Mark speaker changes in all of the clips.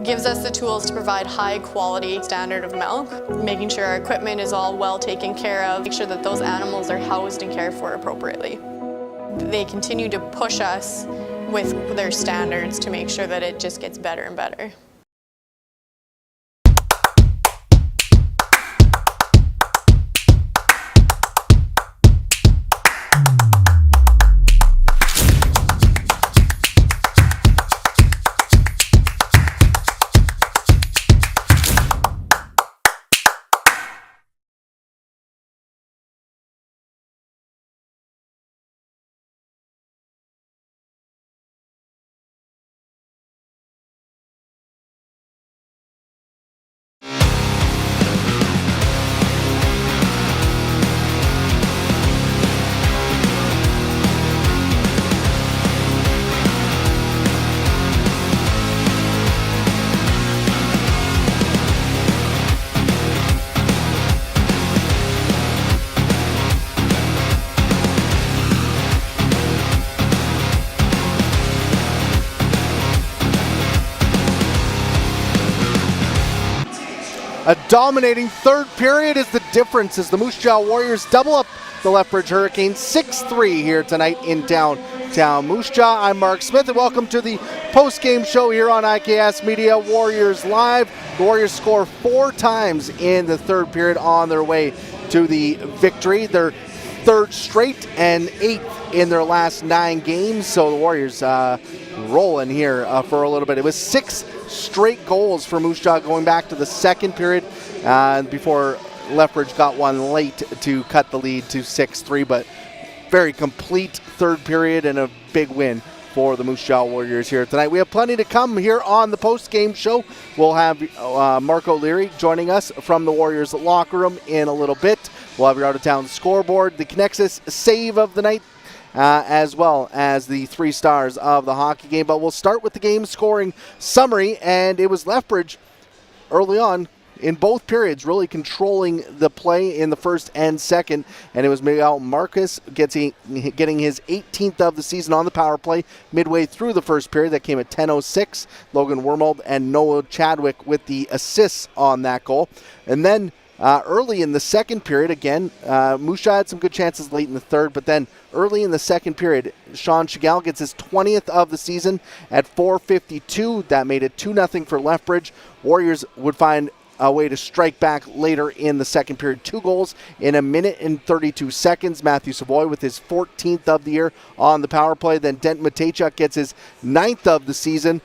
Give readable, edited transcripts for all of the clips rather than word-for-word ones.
Speaker 1: Gives us the tools to provide high quality standard of milk, making sure our equipment is all well taken care of, make sure that those animals are housed and cared for appropriately. They continue to push us with their standards to make sure that it just gets better and better.
Speaker 2: A dominating third period is the difference as the Moose Jaw Warriors double up the Lethbridge Hurricanes 6-3 here tonight in downtown Moose Jaw. I'm Marc Smith and welcome to the post-game show here on IKS Media Warriors Live. The Warriors score 4 times in the third period on their way to the victory. Their third straight and 8th in their last 9 games. So the Warriors rolling here for a little bit. It was 6 straight goals for Moose Jaw going back to the second period before Lethbridge got one late to cut the lead to 6-3, but very complete third period and a big win for the Moose Jaw Warriors here tonight. We have plenty to come here on the post-game show. We'll have Mark O'Leary joining us from the Warriors locker room in a little bit. We'll have your out-of-town scoreboard, the Connexus save of the night, as well as the 3 stars of the hockey game. But we'll start with the game scoring summary, and it was Lethbridge early on in both periods really controlling the play in the first and second, and it was Miguel Marcus getting his 18th of the season on the power play midway through the first period. That came at 10:06. Logan Wormold and Noah Chadwick with the assists on that goal. And then early in the second period, again, Moose Jaw had some good chances late in the third, but then early in the second period, Sean Chagall gets his 20th of the season at 4:52. That made it 2-0 for Lethbridge. Warriors would find a way to strike back later in the second period. 2 goals in 1 minute and 32 seconds. Matthew Savoy with his 14th of the year on the power play. Then Denton Matejchuk gets his 9th of the season,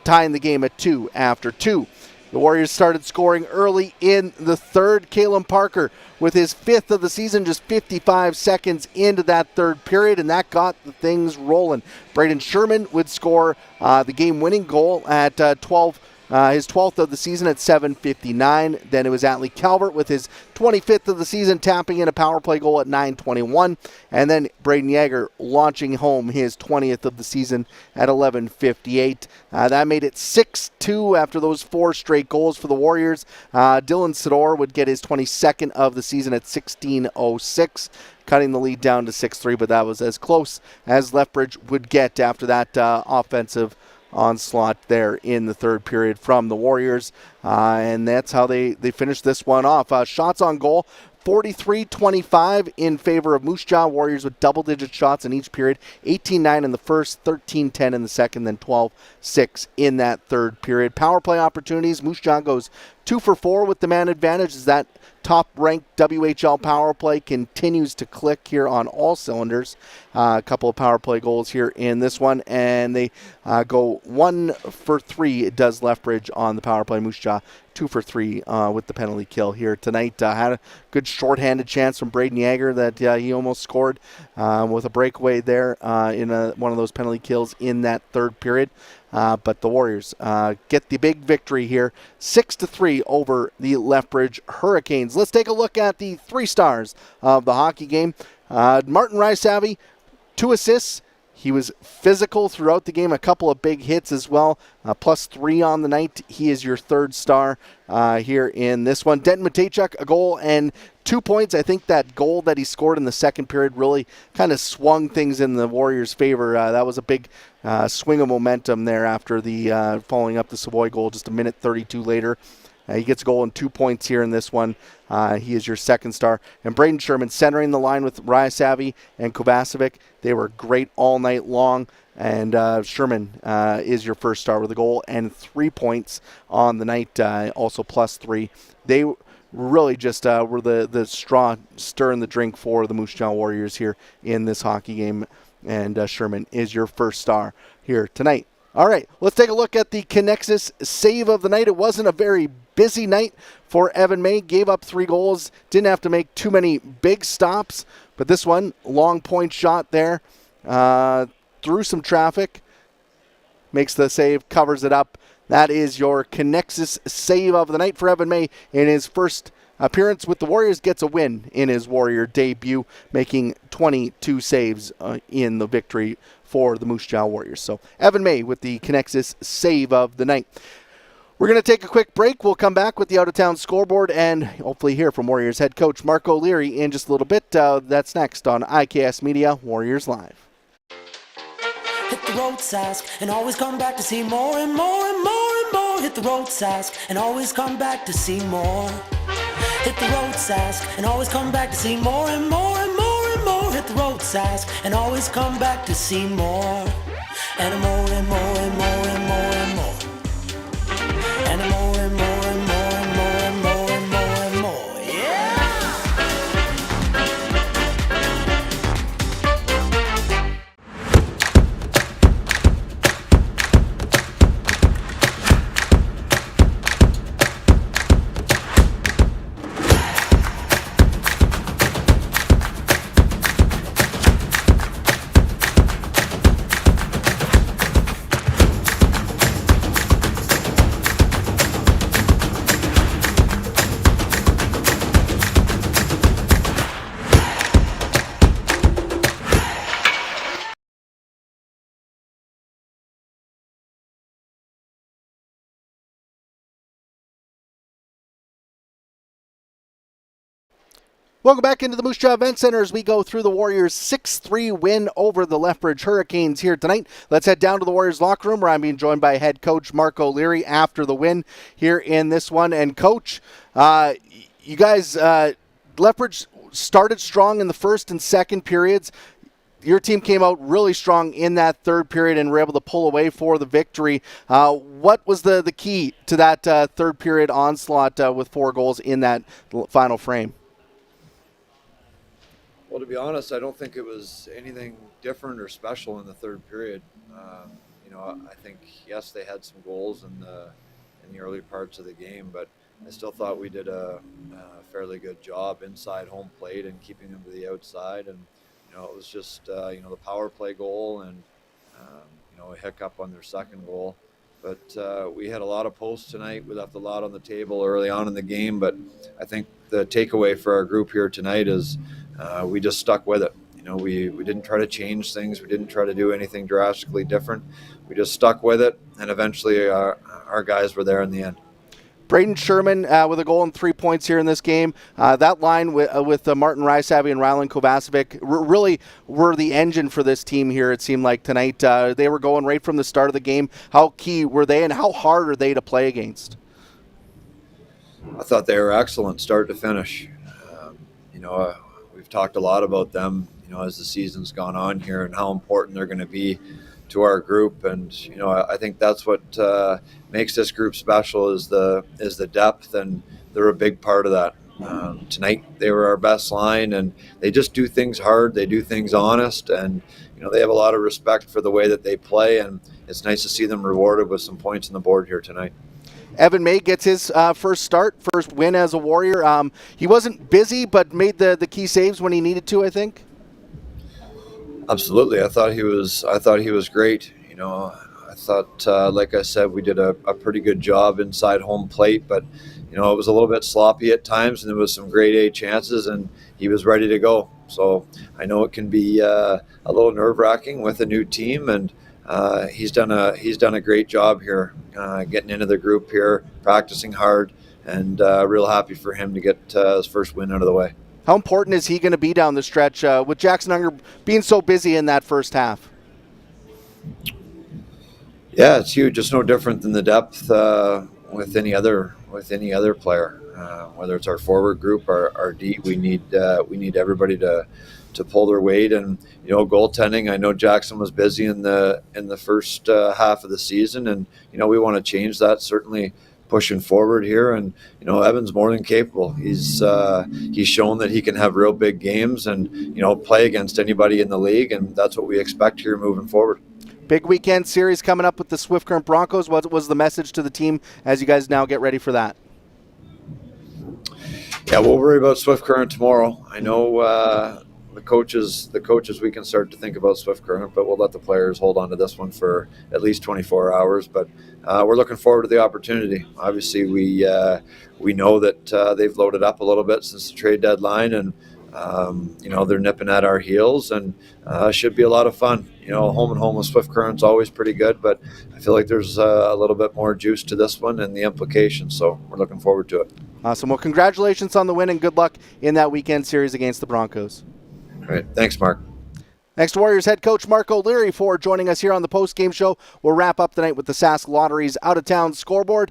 Speaker 2: tying the game at 2 after 2. The Warriors started scoring early in the third. Caleb Parker with his 5th of the season, just 55 seconds into that third period, and that got the things rolling. Braden Sherman would score the game-winning goal at his 12th of the season at 7:59. Then it was Atlee Calvert with his 25th of the season, tapping in a power play goal at 9:21. And then Braden Yeager launching home his 20th of the season at 11:58. That made it 6-2 after those 4 straight goals for the Warriors. Dylan Sidor would get his 22nd of the season at 16:06. Cutting the lead down to 6-3, but that was as close as Lethbridge would get after that offensive onslaught there in the third period from the Warriors, and that's how they finished this one off. Shots on goal, 43-25 in favor of Moose Jaw. Warriors with double-digit shots in each period, 18-9 in the first, 13-10 in the second, then 12-6 in that third period. Power play opportunities, Moose Jaw goes 2 for 4 with the man advantage as that top-ranked WHL power play continues to click here on all cylinders. A couple of power play goals here in this one, and they go 1 for 3. It does Lethbridge on the power play. Moose Jaw 2 for 3 with the penalty kill here tonight. Had a good shorthanded chance from Braden Yeager that he almost scored with a breakaway there in one of those penalty kills in that third period. But the Warriors get the big victory here, 6-3 over the Lethbridge Hurricanes. Let's take a look at the 3 stars of the hockey game. Martin Rysavy, 2 assists. He was physical throughout the game, a couple of big hits as well. +3 on the night. He is your third star here in this one. Denton Matejchuk, a goal and 2 points. I think that goal that he scored in the second period really kind of swung things in the Warriors' favor. That was a big swing of momentum there after the following up the Savoy goal just a minute 32 later. He gets a goal and 2 points here in this one. He is your second star. And Braden Sherman centering the line with Rajasavi and Kovacevic. They were great all night long. And Sherman is your first star with a goal and 3 points on the night, also +3. They really just were the straw stirring the drink for the Moose Jaw Warriors here in this hockey game. And Sherman is your first star here tonight. All right, let's take a look at the Connexus save of the night. It wasn't a very busy night for Evan May. Gave up 3 goals. Didn't have to make too many big stops. But this one, long point shot there. Through some traffic. Makes the save, covers it up. That is your Connexus save of the night for Evan May in his first appearance with the Warriors. Gets a win in his Warrior debut, making 22 saves in the victory for the Moose Jaw Warriors. So Evan May with the Connexus save of the night. We're going to take a quick break. We'll come back with the out-of-town scoreboard and hopefully hear from Warriors head coach Marc O'Leary in just a little bit. That's next on IKS Media Warriors Live.
Speaker 3: Hit the road, Sask, and always come back to see more and more and more and more. Hit the road, Sask, and always come back to see more. Hit the road, Sask, and always come back to see more and more and more and more. Hit the road, Sask, and always come back to see more. And more and more and more and more and more. And more and more and more and more and more and more and more. Yeah!
Speaker 2: Welcome back into the Moose Jaw Event Center as we go through the Warriors' 6-3 win over the Lethbridge Hurricanes here tonight. Let's head down to the Warriors locker room where I'm being joined by head coach Marc O'Leary after the win here in this one. And coach, you guys, Lethbridge started strong in the first and second periods. Your team came out really strong in that third period and were able to pull away for the victory. What was the key to that third period onslaught with 4 goals in that final frame?
Speaker 4: Well, to be honest, I don't think it was anything different or special in the third period. I think, yes, they had some goals in the early parts of the game, but I still thought we did a fairly good job inside home plate and keeping them to the outside. And, it was just, the power play goal and, a hiccup on their second goal. But we had a lot of posts tonight. We left a lot on the table early on in the game, but I think the takeaway for our group here tonight is we just stuck with it. We didn't try to change things. We didn't try to do anything drastically different. We just stuck with it, and eventually our guys were there in the end.
Speaker 2: Braden Sherman with a goal and 3 points here in this game. That line with Martin Rajasavi and Rylan Kovacevic really were the engine for this team here, it seemed like, tonight. They were going right from the start of the game. How key were they, and how hard are they to play against?
Speaker 4: I thought they were excellent start to finish. We've talked a lot about them, as the season's gone on here and how important they're going to be to our group. And, I think that's what makes this group special is the depth, and they're a big part of that. Tonight they were our best line, and they just do things hard. They do things honest, and, they have a lot of respect for the way that they play, and it's nice to see them rewarded with some points on the board here tonight.
Speaker 2: Evan May gets his first win as a Warrior. He wasn't busy, but made the key saves when he needed to, I think.
Speaker 4: Absolutely, I thought he was great. I thought, like I said, we did a pretty good job inside home plate, but it was a little bit sloppy at times, and there was some grade A chances, and he was ready to go. So I know it can be a little nerve-wracking with a new team, and he's done a great job here, getting into the group here, practicing hard, and real happy for him to get his first win out of the way.
Speaker 2: How important is he going to be down the stretch with Jackson Unger being so busy in that first half?
Speaker 4: Yeah, it's huge. It's no different than the depth with any other player. Whether it's our forward group, our D, we need everybody to pull their weight. And goaltending, I know Jackson was busy in the first half of the season, and we want to change that, certainly pushing forward here. And Evan's more than capable. He's shown that he can have real big games and play against anybody in the league, and that's what we expect here moving forward.
Speaker 2: Big weekend series coming up with the Swift Current Broncos. What was the message to the team as you guys now get ready for that?
Speaker 4: Yeah, we'll worry about Swift Current tomorrow. I know the coaches, we can start to think about Swift Current, but we'll let the players hold on to this one for at least 24 hours. But we're looking forward to the opportunity. Obviously, we know that they've loaded up a little bit since the trade deadline, and they're nipping at our heels, and should be a lot of fun. Home with Swift Current's always pretty good, but I feel like there's a little bit more juice to this one and the implications, so we're looking forward to it.
Speaker 2: Awesome. Well, congratulations on the win and good luck in that weekend series against the Broncos.
Speaker 4: All right. Thanks, Mark.
Speaker 2: Next, Warriors head coach Mark O'Leary for joining us here on the post-game show. We'll wrap up the night with the Sask Lottery's out-of-town scoreboard.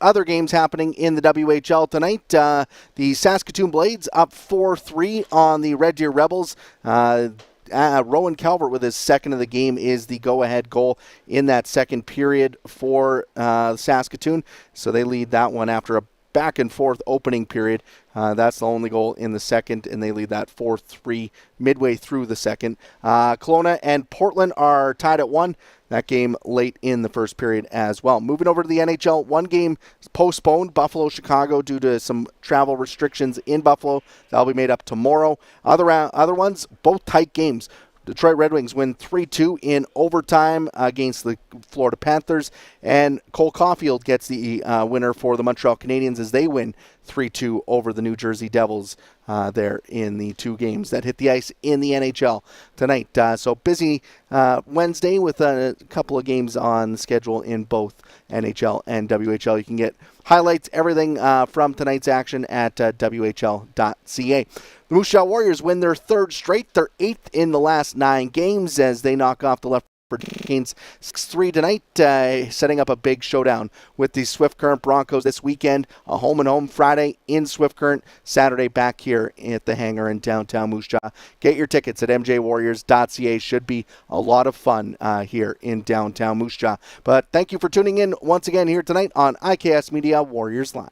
Speaker 2: Other games happening in the WHL tonight. The Saskatoon Blades up 4-3 on the Red Deer Rebels. Rowan Calvert with his second of the game is the go-ahead goal in that second period for Saskatoon. So they lead that one after a back-and-forth opening period. That's the only goal in the second, and they lead that 4-3 midway through the second. Kelowna and Portland are tied at 1. That game late in the first period as well. Moving over to the NHL, one game postponed, Buffalo-Chicago, due to some travel restrictions in Buffalo. That'll be made up tomorrow. Other ones, both tight games. Detroit Red Wings win 3-2 in overtime against the Florida Panthers, and Cole Caulfield gets the winner for the Montreal Canadiens as they win 3-2 over the New Jersey Devils there in the two games that hit the ice in the NHL tonight. So busy Wednesday with a couple of games on the schedule in both NHL and WHL. You can get highlights, everything from tonight's action at WHL.ca. The Moose Jaw Warriors win their third straight. They're 8th in the last 9 games as they knock off the Lethbridge Hurricanes 6-3 tonight, setting up a big showdown with the Swift Current Broncos this weekend. A home-and-home Friday in Swift Current, Saturday back here at the hangar in downtown Moose Jaw. Get your tickets at mjwarriors.ca. Should be a lot of fun here in downtown Moose Jaw. But thank you for tuning in once again here tonight on IKS Media Warriors Live.